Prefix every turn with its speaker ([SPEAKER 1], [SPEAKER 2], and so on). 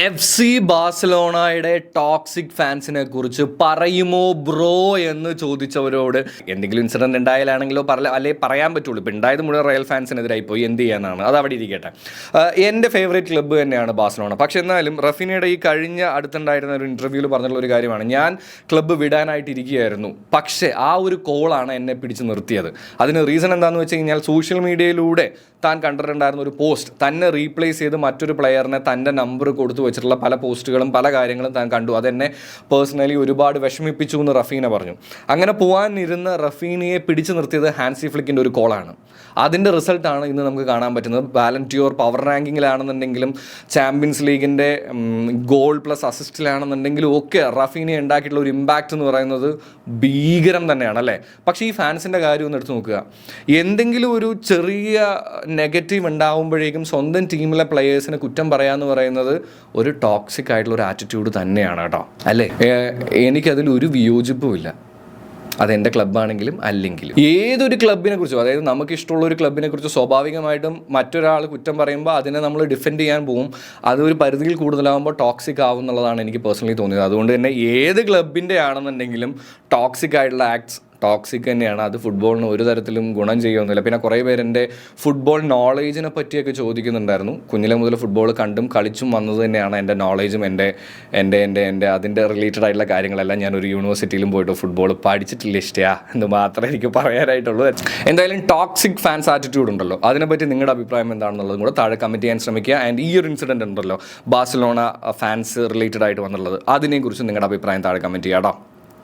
[SPEAKER 1] FC ബാഴ്സലോണയുടെ toxic ഫാൻസിനെ കുറിച്ച് പറയുമോ ബ്രോ എന്ന് ചോദിച്ചവരോട് എന്തെങ്കിലും ഇൻസിഡന്റ് ഉണ്ടായാലാണെങ്കിലോ അല്ലെങ്കിൽ പറയാൻ പറ്റുള്ളൂ. ഇപ്പം ഉണ്ടായത് മുഴുവൻ റയൽ ഫാൻസിനെതിരായി പോയി, എന്ത് ചെയ്യാനാണ്, അത് അവിടെ ഇരിക്കട്ടെ. എൻ്റെ ഫേവറേറ്റ് ക്ലബ്ബ് തന്നെയാണ് ബാഴ്സലോണ. പക്ഷെ എന്നാലും റഫീനയുടെ ഈ കഴിഞ്ഞ അടുത്തുണ്ടായിരുന്ന ഒരു ഇൻ്റർവ്യൂവിൽ പറഞ്ഞിട്ടുള്ള ഒരു കാര്യമാണ്, ഞാൻ ക്ലബ്ബ് വിടാനായിട്ടിരിക്കുകയായിരുന്നു, പക്ഷേ ആ ഒരു കോളാണ് എന്നെ പിടിച്ച് നിർത്തിയത്. അതിന് റീസൺ എന്താണെന്ന് വെച്ച് കഴിഞ്ഞാൽ സോഷ്യൽ മീഡിയയിലൂടെ താൻ കണ്ടിട്ടുണ്ടായിരുന്ന ഒരു പോസ്റ്റ്, തന്നെ റീപ്ലേസ് ചെയ്ത് മറ്റൊരു പ്ലെയറിനെ തൻ്റെ നമ്പർ കൊടുത്തു വെച്ചിട്ടുള്ള പല പോസ്റ്റുകളും പല കാര്യങ്ങളും താൻ കണ്ടു. അതെന്നെ പേഴ്സണലി ഒരുപാട് വിഷമിപ്പിച്ചു എന്ന് റഫീന പറഞ്ഞു. അങ്ങനെ പോകാനിരുന്ന റഫീനയെ പിടിച്ചു നിർത്തിയത് ഹാൻസി ഫ്ലിക്കിൻ്റെ ഒരു കോളാണ്. അതിൻ്റെ റിസൾട്ടാണ് ഇന്ന് നമുക്ക് കാണാൻ പറ്റുന്നത്. ബാലൻറ്റിയോർ പവർ റാങ്കിങ്ങിലാണെന്നുണ്ടെങ്കിലും ചാമ്പ്യൻസ് ലീഗിൻ്റെ ഗോൾ പ്ലസ് അസിസ്റ്റിലാണെന്നുണ്ടെങ്കിലും ഒക്കെ റഫീന ഉണ്ടാക്കിയിട്ടുള്ള ഒരു ഇമ്പാക്റ്റ് എന്ന് പറയുന്നത് ഭീകരം തന്നെയാണ് അല്ലേ. പക്ഷേ ഈ ഫാൻസിൻ്റെ കാര്യം ഒന്ന് എടുത്ത് നോക്കുക. എന്തെങ്കിലും ഒരു ചെറിയ നെഗറ്റീവ് ഉണ്ടാകുമ്പോഴേക്കും സ്വന്തം ടീമിലെ പ്ലെയേഴ്സിനെ കുറ്റം പറയാമെന്ന് പറയുന്നത് ഒരു ടോക്സിക് ആയിട്ടുള്ള ഒരു ആറ്റിറ്റ്യൂഡ് തന്നെയാണ് കേട്ടോ, അല്ലേ. എനിക്കതിൽ ഒരു വിയോജിപ്പുമില്ല. അതെൻ്റെ ക്ലബ്ബാണെങ്കിലും അല്ലെങ്കിലും ഏതൊരു ക്ലബിനെ കുറിച്ചും, അതായത് നമുക്ക് ഇഷ്ടമുള്ള ഒരു ക്ലബിനെ കുറിച്ച് സ്വാഭാവികമായിട്ടും മറ്റൊരാൾ കുറ്റം പറയുമ്പോൾ അതിനെ നമ്മൾ ഡിഫെൻഡ് ചെയ്യാൻ പോകും. അതൊരു പരിധിയിൽ കൂടുതലാകുമ്പോൾ ടോക്സിക് ആവും എന്നുള്ളതാണ് എനിക്ക് പേഴ്സണലി തോന്നിയത്. അതുകൊണ്ട് തന്നെ ഏത് ക്ലബിൻ്റെ ആണെന്നുണ്ടെങ്കിലും ടോക്സിക് ആയിട്ടുള്ള ആക്ട്സ് ടോക്സിക് തന്നെയാണ്. അത് ഫുട്ബോളിന് ഒരു തരത്തിലും ഗുണം ചെയ്യുന്നില്ല. പിന്നെ കുറേ പേര് എൻ്റെ ഫുട്ബോൾ നോളേജിനെ പറ്റിയൊക്കെ ചോദിക്കുന്നുണ്ടായിരുന്നു. കുഞ്ഞിലെ മുതൽ ഫുട്ബോൾ കണ്ടും കളിച്ചും വന്നത് തന്നെയാണ് എൻ്റെ നോളേജും എൻ്റെ അതിൻ്റെ റിലേറ്റഡ് ആയിട്ടുള്ള കാര്യങ്ങളെല്ലാം. ഞാനൊരു യൂണിവേഴ്സിറ്റിയിലും പോയിട്ട് ഫുട്ബോൾ പഠിച്ചിട്ടില്ല എന്ന് മാത്രമേ എനിക്ക് പറയാനായിട്ടുള്ളൂ. എന്തായാലും ടോക്സിക് ഫാൻസ് ആറ്റിറ്റ്യൂഡ് ഉണ്ടല്ലോ, അതിനെപ്പറ്റി നിങ്ങളുടെ അഭിപ്രായം എന്താണെന്നുള്ളതും കൂടെ താഴെ കമൻറ്റ് ചെയ്യാൻ ശ്രമിക്കുക. ആൻഡ് ഈ ഒരു ഇൻസിഡൻറ്റ് ഉണ്ടല്ലോ ബാഴ്സലോണ ഫാൻസ് റിലേറ്റഡ് ആയിട്ട് വന്നുള്ളത്, അതിനെക്കുറിച്ച് നിങ്ങളുടെ അഭിപ്രായം താഴെ കമൻറ്റ് ചെയ്യാം കേട്ടോ.